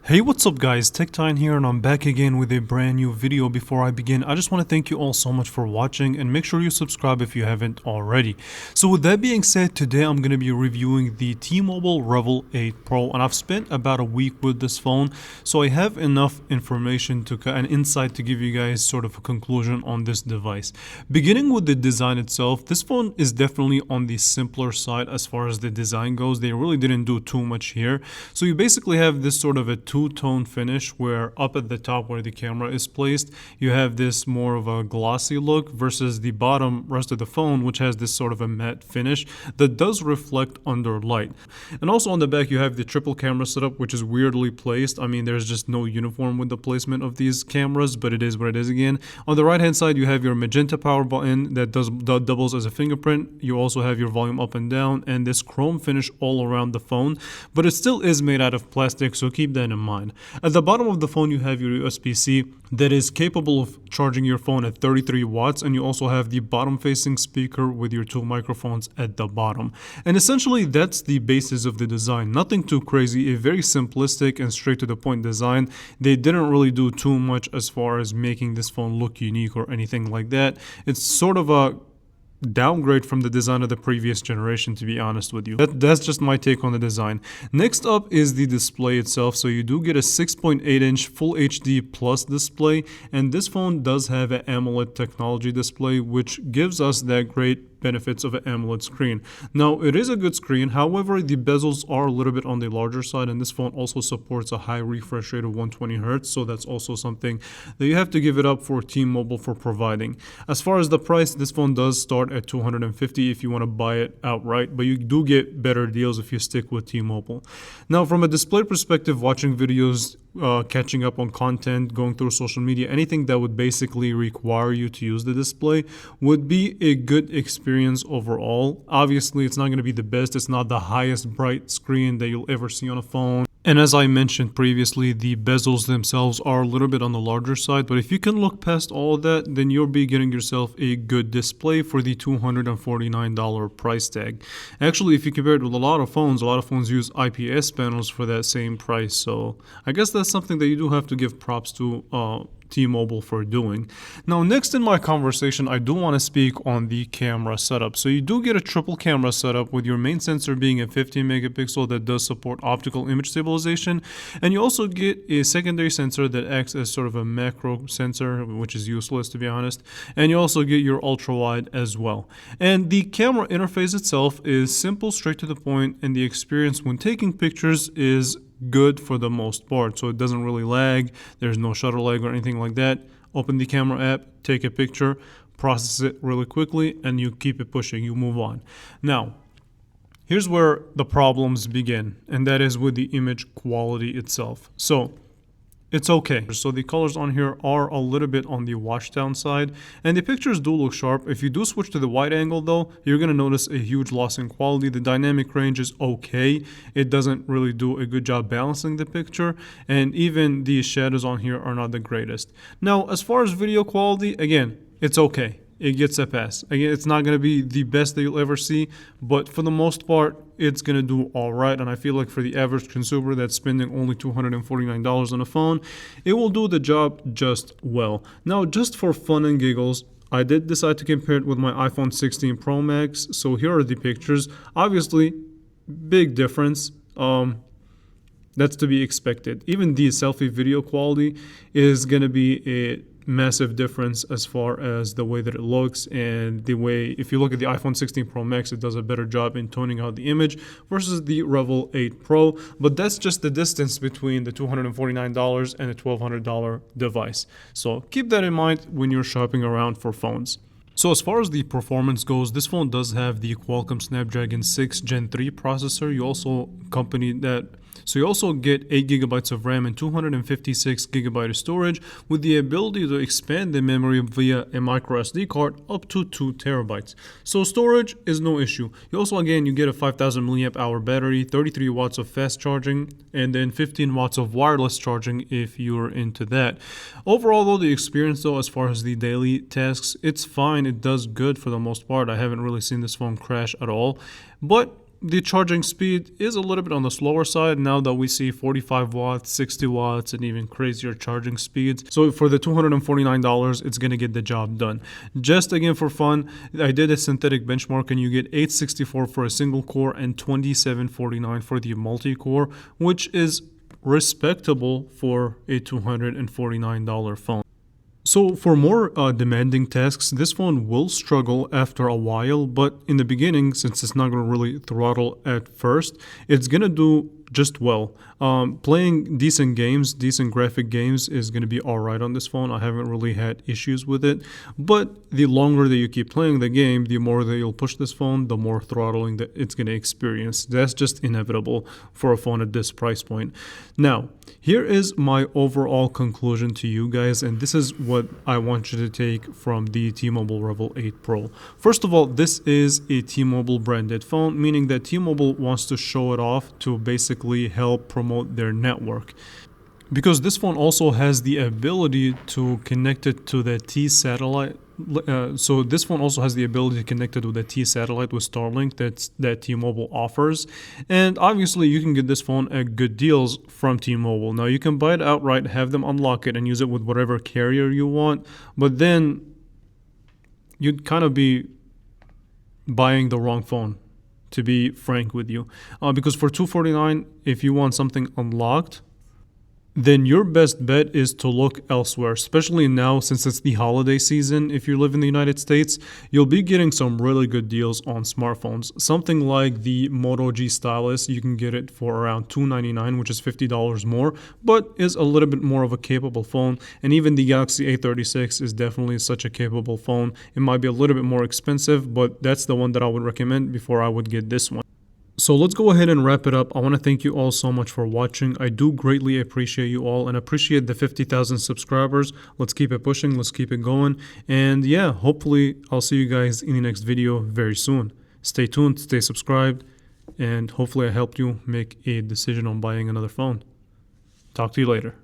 Hey, what's up guys, TechTime here and I'm back again with a brand new video. Before I begin, I just want to thank you all so much for watching and make sure you subscribe if you haven't already. So with that being said, today I'm going to be reviewing the T-Mobile REVVL 8 Pro, and I've spent about a week with this phone, so I have enough information and insight to give you guys sort of a conclusion on this device. Beginning with the design itself, this phone is definitely on the simpler side as far as the design goes. They really didn't do too much here. So you basically have this sort of a two-tone finish where up at the top where the camera is placed, you have this more of a glossy look versus the bottom rest of the phone, which has this sort of a matte finish that does reflect under light. And also on the back, you have the triple camera setup, which is weirdly placed. I mean, there's just no uniform with the placement of these cameras, but it is what it is again. On the right-hand side, you have your magenta power button that doubles as a fingerprint. You also have your volume up and down and this chrome finish all around the phone, but it still is made out of plastic, so keep that in mind. At the bottom of the phone, you have your USB-C that is capable of charging your phone at 33 watts, and you also have the bottom-facing speaker with your two microphones at the bottom. And essentially, that's the basis of the design. Nothing too crazy, a very simplistic and straight-to-the-point design. They didn't really do too much as far as making this phone look unique or anything like that. It's sort of a downgrade from the design of the previous generation, to be honest with you. That's just my take on the design. Next up is the display itself. So you do get a 6.8-inch Full HD Plus display, and this phone does have an AMOLED technology display, which gives us that great benefits of an AMOLED screen. Now, it is a good screen, however, the bezels are a little bit on the larger side, and this phone also supports a high refresh rate of 120 Hz, so that's also something that you have to give it up for T-Mobile for providing. As far as the price, this phone does start at $250 if you want to buy it outright, but you do get better deals if you stick with T-Mobile. Now, from a display perspective, watching videos, catching up on content, going through social media, anything that would basically require you to use the display would be a good experience overall. Obviously, it's not going to be the best. It's not the highest bright screen that you'll ever see on a phone. And as I mentioned previously, the bezels themselves are a little bit on the larger side, but if you can look past all of that, then you'll be getting yourself a good display for the $249 price tag. Actually, if you compare it with a lot of phones use IPS panels for that same price, so I guess that's something that you do have to give props to T-Mobile for doing. Now, next in my conversation, I do want to speak on the camera setup. So you do get a triple camera setup with your main sensor being a 15 megapixel that does support optical image stabilization, and you also get a secondary sensor that acts as sort of a macro sensor, which is useless to be honest, and you also get your ultra wide as well. And the camera interface itself is simple, straight to the point, and the experience when taking pictures is good for the most part, so it doesn't really lag. There's no shutter lag or anything like that. Open the camera app, take a picture, process it really quickly, and you keep it pushing, you move on. Now, here's where the problems begin, and that is with the image quality itself. So it's okay. So the colors on here are a little bit on the wash down side, and the pictures do look sharp. If you do switch to the wide angle though, you're going to notice a huge loss in quality. The dynamic range is okay. It doesn't really do a good job balancing the picture, and even the shadows on here are not the greatest. Now, as far as video quality, again, it's okay. It gets a pass. Again, it's not going to be the best that you'll ever see, but for the most part, it's going to do all right. And I feel like for the average consumer that's spending only $249 on a phone, it will do the job just well. Now, just for fun and giggles, I did decide to compare it with my iPhone 16 Pro Max. So here are the pictures. Obviously, big difference. That's to be expected. Even the selfie video quality is going to be a massive difference as far as the way that it looks, and the way, if you look at the iPhone 16 Pro Max, it does a better job in toning out the image versus the REVVL 8 Pro, but that's just the distance between the $249 and the $1,200 device. So keep that in mind when you're shopping around for phones. So as far as the performance goes, this phone does have the Qualcomm Snapdragon 6 Gen 3 processor. You also get 8 gigabytes of RAM and 256 gigabytes of storage, with the ability to expand the memory via a micro SD card up to 2 terabytes. So storage is no issue. You also, again, you get a 5000 milliamp hour battery, 33 watts of fast charging, and then 15 watts of wireless charging if you're into that. Overall though, the experience though, as far as the daily tasks, it's fine. It does good for the most part. I haven't really seen this phone crash at all, but the charging speed is a little bit on the slower side now that we see 45 watts, 60 watts, and even crazier charging speeds. So for the $249, it's going to get the job done. Just again for fun, I did a synthetic benchmark and you get 864 for a single core and 2749 for the multi-core, which is respectable for a $249 phone. So for more demanding tasks, this phone will struggle after a while, but in the beginning, since it's not going to really throttle at first, it's going to do just well. Playing decent games, decent graphic games is going to be alright on this phone. I haven't really had issues with it, but the longer that you keep playing the game, the more that you'll push this phone, the more throttling that it's going to experience. That's just inevitable for a phone at this price point. Now, here is my overall conclusion to you guys, and this is what I want you to take from the T-Mobile REVVL 8 Pro. First of all, this is a T-Mobile branded phone, meaning that T-Mobile wants to show it off to basically help promote their network. Because this phone also has the ability to connect it to the T satellite. So this phone also has the ability to connect it with the T satellite with Starlink that T-Mobile offers. And obviously you can get this phone at good deals from T-Mobile. Now you can buy it outright, have them unlock it and use it with whatever carrier you want. But then you'd kind of be buying the wrong phone, to be frank with you. Because for $249, if you want something unlocked, then your best bet is to look elsewhere, especially now since it's the holiday season. If you live in the United States, you'll be getting some really good deals on smartphones. Something like the Moto G Stylus, you can get it for around $299, which is $50 more, but is a little bit more of a capable phone. And even the Galaxy A36 is definitely such a capable phone. It might be a little bit more expensive, but that's the one that I would recommend before I would get this one. So let's go ahead and wrap it up. I want to thank you all so much for watching. I do greatly appreciate you all and appreciate the 50,000 subscribers. Let's keep it pushing. Let's keep it going. And yeah, hopefully I'll see you guys in the next video very soon. Stay tuned, stay subscribed, and hopefully I helped you make a decision on buying another phone. Talk to you later.